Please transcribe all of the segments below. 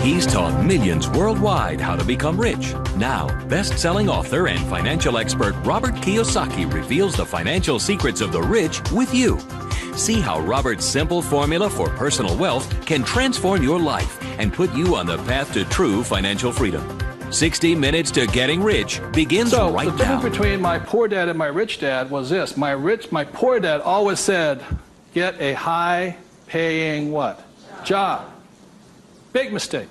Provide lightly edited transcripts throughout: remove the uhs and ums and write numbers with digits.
He's taught millions worldwide how to become rich. Now, best-selling author and financial expert Robert Kiyosaki reveals the financial secrets of the rich with you. See how Robert's simple formula for personal wealth can transform your life and put you on the path to true financial freedom. 60 Minutes to Getting Rich begins right now. So the difference between my poor dad and my rich dad was this. My poor dad always said, get a high-paying what? Job. Big mistake.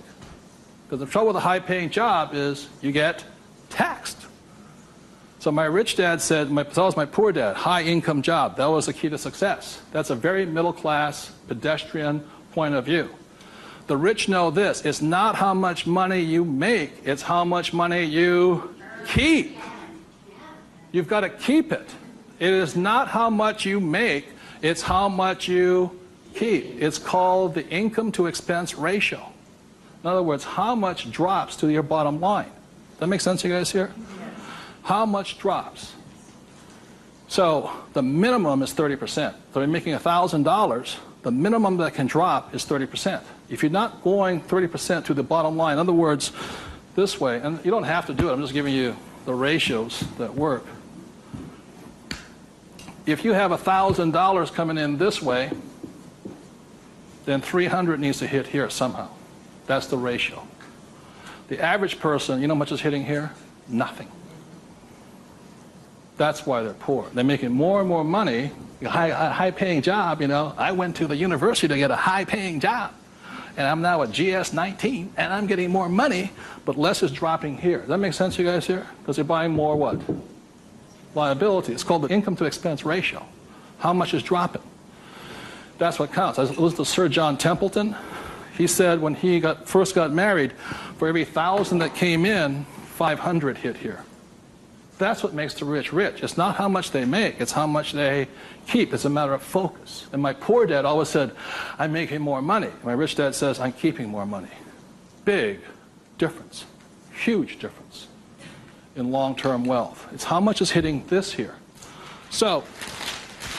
Because the trouble with a high-paying job is you get taxed. So my rich dad said, so was my poor dad, high-income job. That was the key to success. That's a very middle-class, pedestrian point of view. The rich know this. It's not how much money you make. It's how much money you keep. You've got to keep it. It is not how much you make. It's how much you keep. It's called the income to expense ratio. In other words, how much drops to your bottom line. Does that make sense, you guys here? How much drops? So the minimum is 30%. So if you're making $1,000, the minimum that can drop is 30%. If you're not going 30% to the bottom line, in other words, this way, and you don't have to do it, I'm just giving you the ratios that work. If you have $1,000 coming in this way, then 300 needs to hit here somehow. That's the ratio. The average person, you know how much is hitting here? Nothing. That's why they're poor. They're making more and more money, a high-paying job, you know. I went to the university to get a high-paying job, and I'm now a GS-19, and I'm getting more money, but less is dropping here. Does that make sense, you guys here? Because you're buying more what? Liability. It's called the income to expense ratio. How much is dropping? That's what counts. I listened to Sir John Templeton. He said when he first got married, for every 1,000 that came in, 500 hit here. That's what makes the rich rich. It's not how much they make, it's how much they keep. It's a matter of focus. And my poor dad always said, I'm making more money. My rich dad says, I'm keeping more money. Big difference, huge difference in long-term wealth. It's how much is hitting this here. So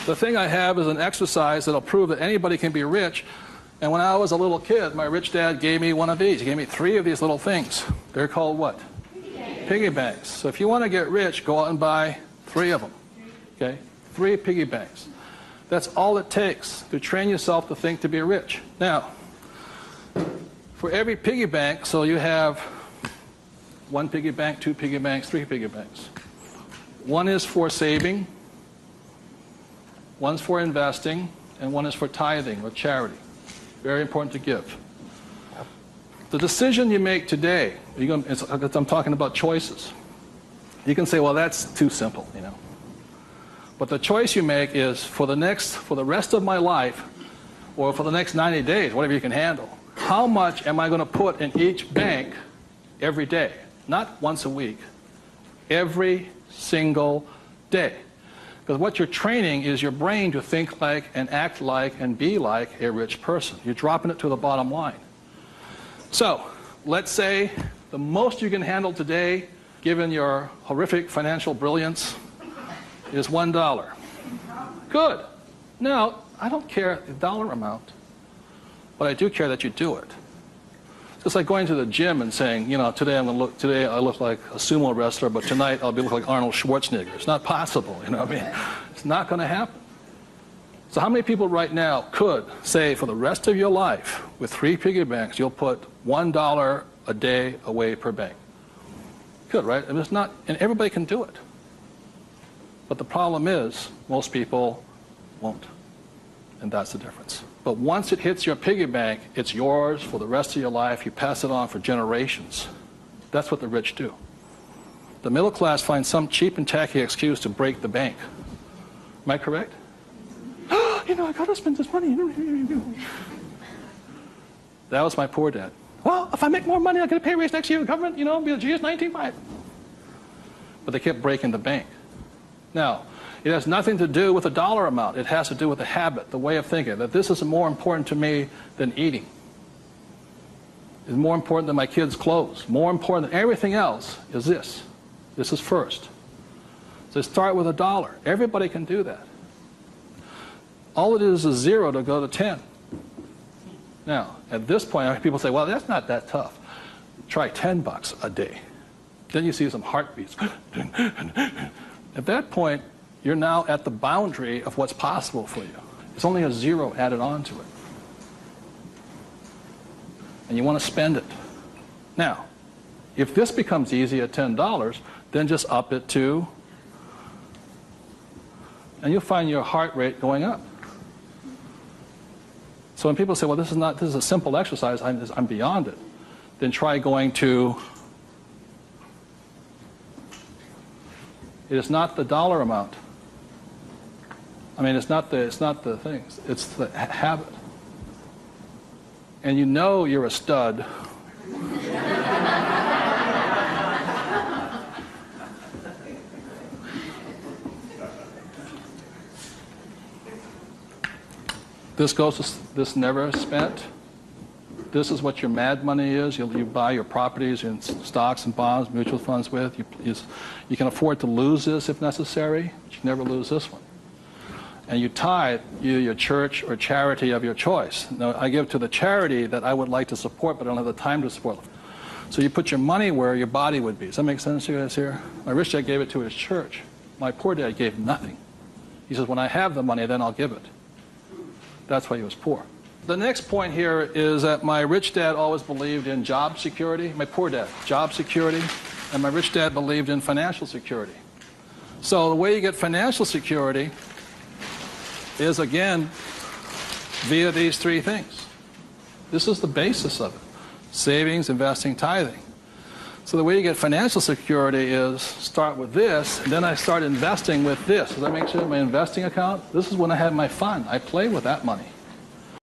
the thing I have is an exercise that'll prove that anybody can be rich. And when I was a little kid, my rich dad gave me one of these. He gave me 3 of these little things. They're called what? Piggy banks. So if you want to get rich, go out and buy 3 of them. Okay? 3 piggy banks. That's all it takes to train yourself to think to be rich. Now, for every piggy bank, so you have 1 piggy bank, 2 piggy banks, 3 piggy banks. 1 is for saving, 1's for investing, and 1 is for tithing or charity. Very important to give. The decision you make today, I'm talking about choices. You can say, well, that's too simple, you know. But the choice you make is for the rest of my life, or for the next 90 days, whatever you can handle, how much am I going to put in each bank every day? Not once a week, every single day. Because what you're training is your brain to think like and act like and be like a rich person. You're dropping it to the bottom line. So, let's say the most you can handle today, given your horrific financial brilliance, is $1. Good. Now, I don't care the dollar amount, but I do care that you do it. It's just like going to the gym and saying, you know, today I look like a sumo wrestler, but tonight I'll look like Arnold Schwarzenegger. It's not possible, you know what I mean? It's not going to happen. So how many people right now could say for the rest of your life, with 3 piggy banks, you'll put $1 a day away per bank? Good, right? And it's not, and everybody can do it. But the problem is, most people won't. And that's the difference. But once it hits your piggy bank, it's yours for the rest of your life. You pass it on for generations. That's what the rich do. The middle class finds some cheap and tacky excuse to break the bank. Am I correct? You know, I got to spend this money. That was my poor dad. Well, if I make more money, I'll get a pay raise next year. Government, you know, be a GS-19. But they kept breaking the bank. Now, it has nothing to do with the dollar amount. It has to do with the habit, the way of thinking, that this is more important to me than eating. It's more important than my kids' clothes. More important than everything else is this. This is first. So start with $1. Everybody can do that. All it is 0 to go to 10. Now, at this point, people say, well, that's not that tough. Try $10 a day. Then you see some heartbeats. At that point, you're now at the boundary of what's possible for you. There's only a zero added on to it. And you want to spend it. Now, if this becomes easy at $10, then just up it to, and you'll find your heart rate going up. So when people say, well, this is a simple exercise, I'm beyond it, then try going to, it is not the dollar amount. I mean, it's not the things, it's the habit. And you know you're a stud. This never spent. This is what your mad money is. You buy your properties and stocks and bonds, mutual funds with. You can afford to lose this if necessary, but you never lose this one. And you tithe your church or charity of your choice. Now, I give to the charity that I would like to support, but I don't have the time to support. So you put your money where your body would be. Does that make sense to you guys here? My rich dad gave it to his church. My poor dad gave nothing. He says, when I have the money, then I'll give it. That's why he was poor. The next point here is that my rich dad always believed in job security. My poor dad, job security. And my rich dad believed in financial security. So the way you get financial security is, again, via these three things. This is the basis of it. Savings, investing, tithing. So the way you get financial security is start with this, and then I start investing with this. Does that make sense? My investing account, this is when I have my fun. I play with that money.